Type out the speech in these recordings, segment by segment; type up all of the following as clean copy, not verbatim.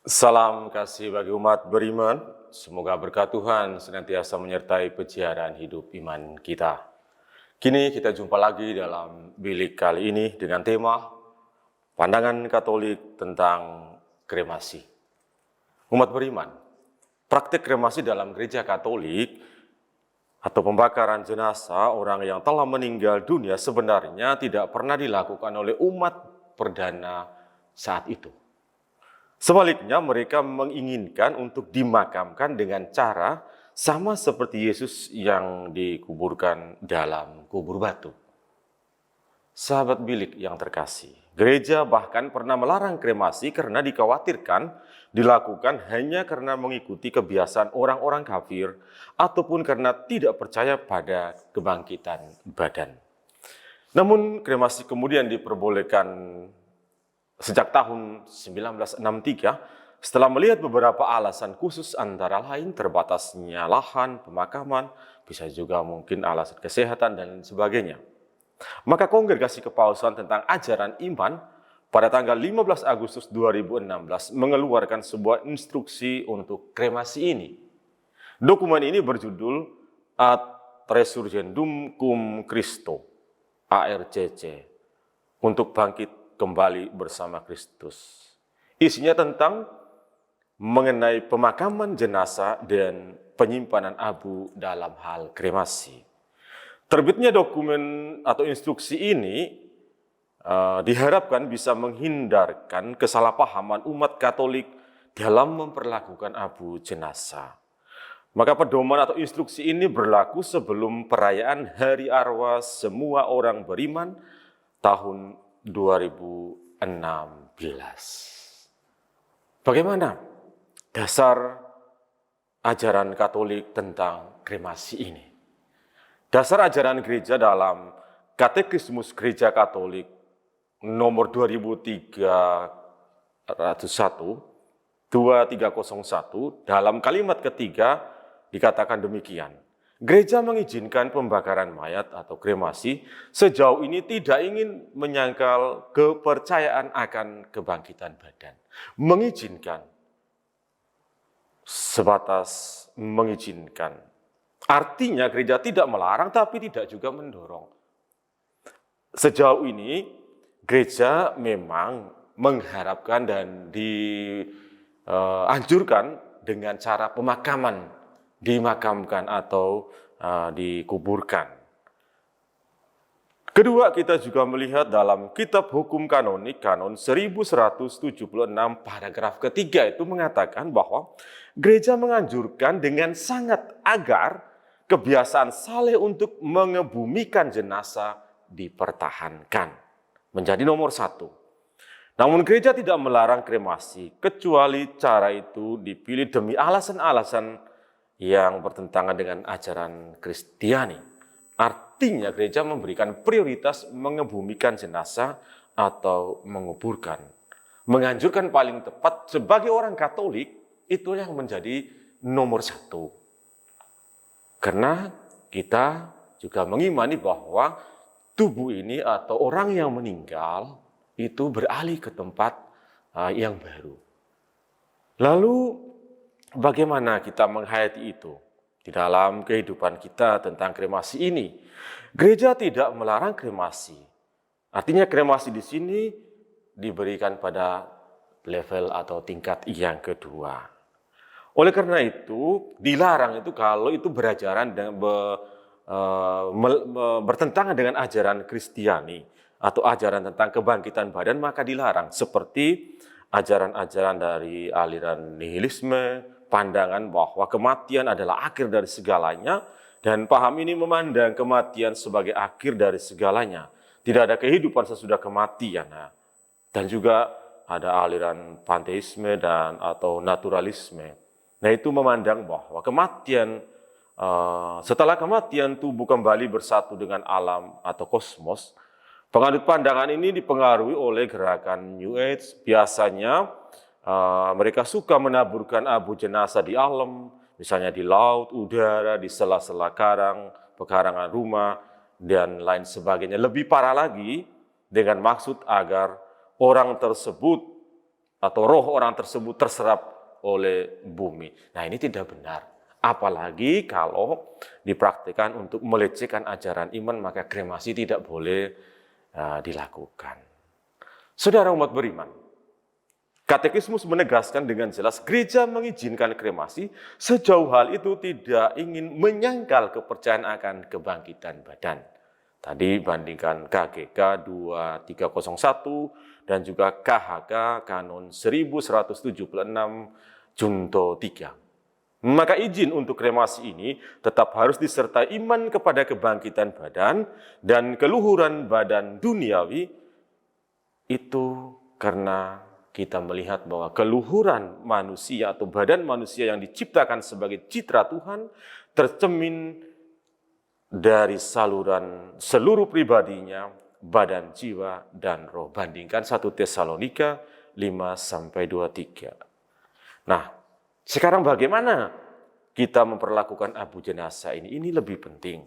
Salam kasih bagi umat beriman. Semoga berkat Tuhan senantiasa menyertai peziarahan hidup iman kita. Kini kita jumpa lagi dalam bilik kali ini dengan tema Pandangan Katolik tentang kremasi. Umat beriman, praktik kremasi dalam gereja Katolik atau pembakaran jenazah orang yang telah meninggal dunia sebenarnya tidak pernah dilakukan oleh umat perdana saat itu. Sebaliknya, mereka menginginkan untuk dimakamkan dengan cara sama seperti Yesus yang dikuburkan dalam kubur batu. Sahabat bilik yang terkasih, gereja bahkan pernah melarang kremasi karena dikhawatirkan dilakukan hanya karena mengikuti kebiasaan orang-orang kafir ataupun karena tidak percaya pada kebangkitan badan. Namun, kremasi kemudian diperbolehkan sejak tahun 1963, setelah melihat beberapa alasan khusus antara lain terbatasnya lahan, pemakaman, bisa juga mungkin alasan kesehatan dan sebagainya. Maka Kongregasi Kepausan tentang Ajaran Iman pada tanggal 15 Agustus 2016 mengeluarkan sebuah instruksi untuk kremasi ini. Dokumen ini berjudul Ad Resurgendum Cum Christo, ARCC, untuk bangkit kembali bersama Kristus. Isinya tentang mengenai pemakaman jenazah dan penyimpanan abu dalam hal kremasi. Terbitnya dokumen atau instruksi ini diharapkan bisa menghindarkan kesalahpahaman umat Katolik dalam memperlakukan abu jenazah. Maka pedoman atau instruksi ini berlaku sebelum perayaan Hari Arwah semua orang beriman tahun 2016. Bagaimana dasar ajaran Katolik tentang kremasi ini? Dasar ajaran gereja dalam Katekismus Gereja Katolik nomor 2301 dalam kalimat ketiga dikatakan demikian. Gereja mengizinkan pembakaran mayat atau kremasi sejauh ini tidak ingin menyangkal kepercayaan akan kebangkitan badan. Mengizinkan, sebatas mengizinkan. Artinya gereja tidak melarang tapi tidak juga mendorong. Sejauh ini gereja memang mengharapkan dan dianjurkan dengan cara pemakaman, dimakamkan atau dikuburkan. Kedua, kita juga melihat dalam Kitab Hukum Kanonik, Kanon 1176, paragraf ketiga itu mengatakan bahwa gereja menganjurkan dengan sangat agar kebiasaan saleh untuk mengebumikan jenazah dipertahankan, menjadi nomor satu. Namun gereja tidak melarang kremasi, kecuali cara itu dipilih demi alasan-alasan yang bertentangan dengan ajaran Kristiani. Artinya gereja memberikan prioritas mengebumikan jenazah atau menguburkan. Menganjurkan paling tepat sebagai orang Katolik, itu yang menjadi nomor satu. Karena kita juga mengimani bahwa tubuh ini atau orang yang meninggal itu beralih ke tempat yang baru. Lalu bagaimana kita menghayati itu di dalam kehidupan kita tentang kremasi ini? Gereja tidak melarang kremasi. Artinya kremasi di sini diberikan pada level atau tingkat yang kedua. Oleh karena itu, dilarang itu kalau itu bertentangan dengan ajaran Kristiani atau ajaran tentang kebangkitan badan, maka dilarang. Seperti ajaran-ajaran dari aliran nihilisme, pandangan bahwa kematian adalah akhir dari segalanya, dan paham ini memandang kematian sebagai akhir dari segalanya. Tidak ada kehidupan sesudah kematian. Dan juga ada aliran panteisme dan atau naturalisme. Nah, itu memandang bahwa kematian, setelah kematian tubuh kembali bersatu dengan alam atau kosmos. Penganut pandangan ini dipengaruhi oleh gerakan New Age. Biasanya mereka suka menaburkan abu jenazah di alam, misalnya di laut, udara, di sela-sela karang, pekarangan rumah, dan lain sebagainya. Lebih parah lagi, dengan maksud agar orang tersebut atau roh orang tersebut terserap oleh bumi. Nah, ini tidak benar. Apalagi kalau dipraktikkan untuk melecehkan ajaran iman, maka kremasi tidak boleh dilakukan. Saudara umat beriman, Katekismus menegaskan dengan jelas gereja mengizinkan kremasi sejauh hal itu tidak ingin menyangkal kepercayaan akan kebangkitan badan. Tadi bandingkan KGK 2301 dan juga KHK Kanon 1176 Junto 3. Maka izin untuk kremasi ini tetap harus disertai iman kepada kebangkitan badan dan keluhuran badan duniawi. Itu karena kita melihat bahwa keluhuran manusia atau badan manusia yang diciptakan sebagai citra Tuhan tercermin dari saluran seluruh pribadinya, badan, jiwa, dan roh. Bandingkan 1 Tesalonika 5-23. Nah, sekarang bagaimana kita memperlakukan abu jenazah ini? Ini lebih penting.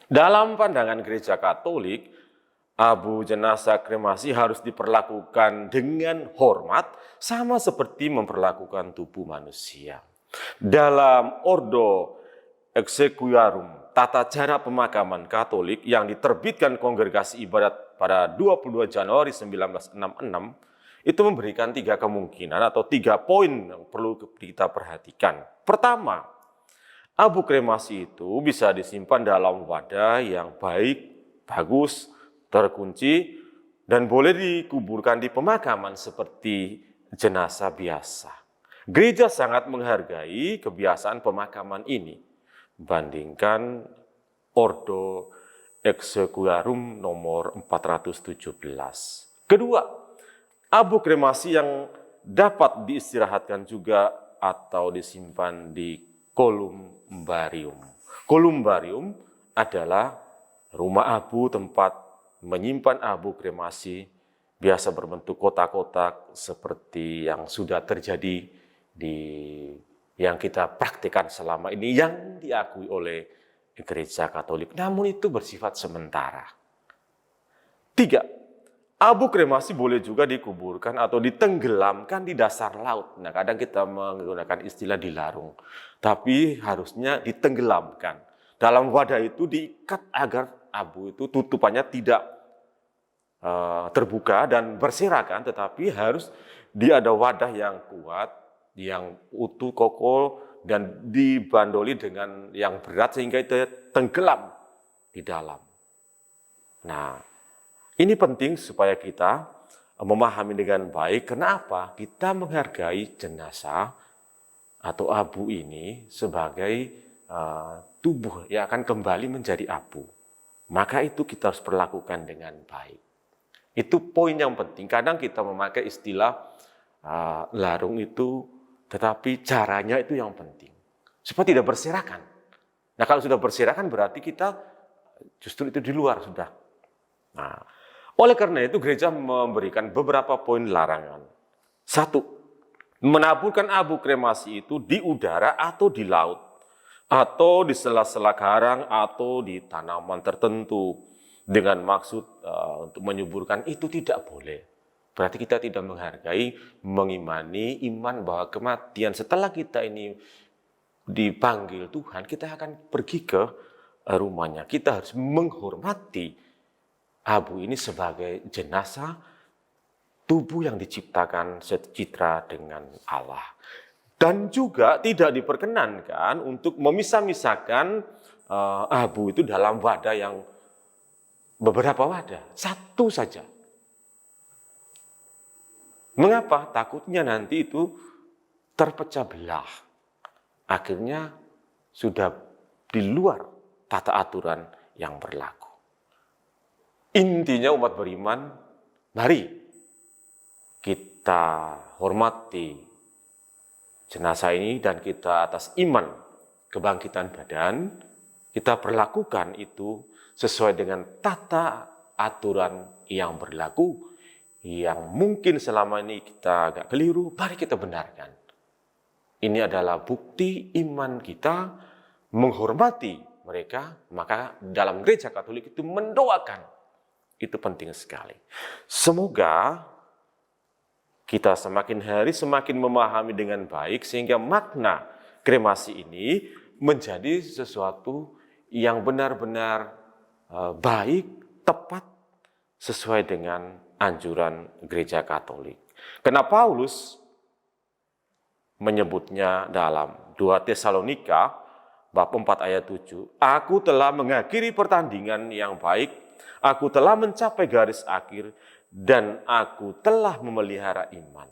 Dalam pandangan gereja Katolik, abu jenazah kremasi harus diperlakukan dengan hormat, sama seperti memperlakukan tubuh manusia. Dalam Ordo Exequiarum, tata cara pemakaman Katolik yang diterbitkan Kongregasi Ibadat pada 22 Januari 1966, itu memberikan 3 kemungkinan atau 3 poin yang perlu kita perhatikan. Pertama, abu kremasi itu bisa disimpan dalam wadah yang baik, bagus, terkunci, dan boleh dikuburkan di pemakaman seperti jenazah biasa. Gereja sangat menghargai kebiasaan pemakaman ini. Bandingkan Ordo Exequiarum nomor 417. Kedua, abu kremasi yang dapat diistirahatkan juga atau disimpan di kolumbarium. Kolumbarium adalah rumah abu tempat menyimpan abu kremasi, biasa berbentuk kotak-kotak seperti yang sudah terjadi di yang kita praktikkan selama ini, yang diakui oleh gereja Katolik. Namun itu bersifat sementara. 3. Abu kremasi boleh juga dikuburkan atau ditenggelamkan di dasar laut. Nah, kadang kita menggunakan istilah dilarung, tapi harusnya ditenggelamkan. Dalam wadah itu diikat agar abu itu tutupannya tidak terbuka dan berserakan, tetapi harus dia ada wadah yang kuat, yang utuh, kokoh, dan dibandoli dengan yang berat sehingga itu tenggelam di dalam. Nah, ini penting supaya kita memahami dengan baik kenapa kita menghargai jenazah atau abu ini sebagai tubuh yang akan kembali menjadi abu. Maka itu kita harus perlakukan dengan baik. Itu poin yang penting. Kadang kita memakai istilah larung itu, tetapi caranya itu yang penting. Supaya tidak berserakan. Nah, kalau sudah berserakan berarti kita justru itu di luar sudah. Nah, oleh karena itu gereja memberikan beberapa poin larangan. 1. Menaburkan abu kremasi itu di udara atau di laut, atau di sela-sela karang atau di tanaman tertentu dengan maksud untuk menyuburkan, itu tidak boleh. Berarti kita tidak menghargai, mengimani iman bahwa kematian setelah kita ini dipanggil Tuhan, kita akan pergi ke rumahnya. Kita harus menghormati abu ini sebagai jenazah tubuh yang diciptakan secitra dengan Allah. Dan juga tidak diperkenankan untuk memisah-misahkan abu itu dalam wadah yang beberapa wadah. 1 saja. Mengapa? Takutnya nanti itu terpecah belah. Akhirnya sudah di luar tata aturan yang berlaku. Intinya umat beriman, mari kita hormati jenazah ini dan kita atas iman kebangkitan badan, kita perlakukan itu sesuai dengan tata aturan yang berlaku, yang mungkin selama ini kita agak keliru, mari kita benarkan. Ini adalah bukti iman kita menghormati mereka, maka dalam gereja Katolik itu mendoakan. Itu penting sekali. Semoga kita semakin hari semakin memahami dengan baik sehingga makna kremasi ini menjadi sesuatu yang benar-benar baik, tepat, sesuai dengan anjuran Gereja Katolik. Karena Paulus menyebutnya dalam 2 Tesalonika bab 4 ayat 7, aku telah mengakhiri pertandingan yang baik, aku telah mencapai garis akhir, dan aku telah memelihara iman.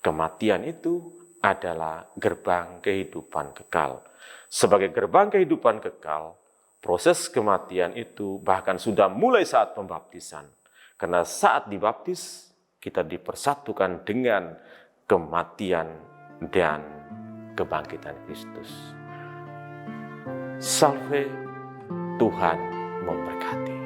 Kematian itu adalah gerbang kehidupan kekal. Sebagai gerbang kehidupan kekal, proses kematian itu bahkan sudah mulai saat pembaptisan. Karena saat dibaptis, kita dipersatukan dengan kematian dan kebangkitan Kristus. Salve, Tuhan memberkati.